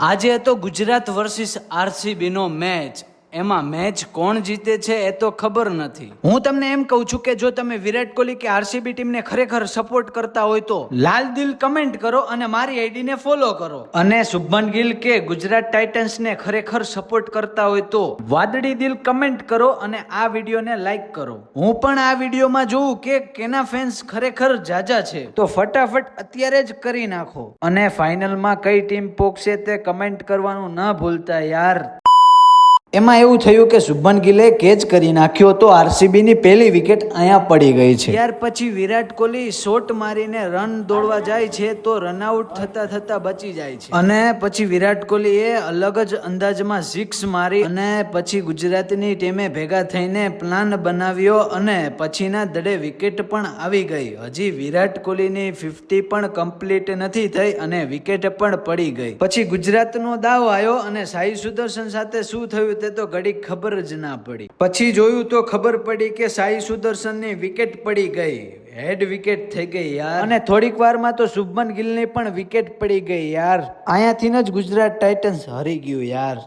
આજે હતો Gujarat versus RCB નો match. એમાં મેચ કોણ જીતે છે એ તો ખબર નથી. હું તમને એમ કહું છું કે જો તમે વિરાટ કોહલી કે આરસીબી ટીમને ખરેખર સપોર્ટ કરતા હોય તો લાલ દિલ કમેન્ટ કરો અને મારી આઈડીને ફોલો કરો. અને શુભમન ગિલ કે ગુજરાત ટાઇટન્સને ખરેખર સપોર્ટ કરતા હોય તો વાદળી દિલ કમેન્ટ કરો અને આ વિડીયોને લાઈક કરો. હું પણ આ વિડીયોમાં જોઉં કે કેના ફેન્સ ખરેખર જાજા છે, તો ફટાફટ અત્યારે જ કરી નાખો. અને ફાઇનલમાં કઈ ટીમ પોગશે તે કમેન્ટ કરવાનું ન ભૂલતા યાર. એમાં એવું થયું કે શુભમન ગિલે કેચ કરી નાખ્યો તો આરસીબી ની પહેલી વિકેટ અહીંયા પડી ગઈ છે. ત્યાર પછી વિરાટ કોહલી શોટ મારીને રન દોડવા જાય છે તો રનઆઉટ થતા બચી જાય છે. અને પછી વિરાટ કોહલીએ અલગ જ અંદાજમાં સિક્સ મારી અને પછી ગુજરાતની ટીમે ભેગા થઈને પ્લાન બનાવ્યો અને પછીના દડે વિકેટ પણ આવી ગઈ. હજી વિરાટ કોહલીની 50 પણ કમ્પ્લીટ નથી થઈ અને વિકેટ પણ પડી ગઈ. પછી ગુજરાતનો દાવ આવ્યો અને સાઈ સુદર્શન સાથે શું થયું તે તો ઘડી ખબર જ ના પડી. પછી જોયું તો ખબર પડી કે સાઈ સુદર્શનની વિકેટ પડી ગઈ, હેડ વિકેટ થઈ ગઈ યાર. અને થોડીક વારમાં તો શુભમન ગિલની પણ વિકેટ પડી ગઈ યાર. અહીંયાથી જ ગુજરાત ટાઇટન્સ હારી ગયું યાર.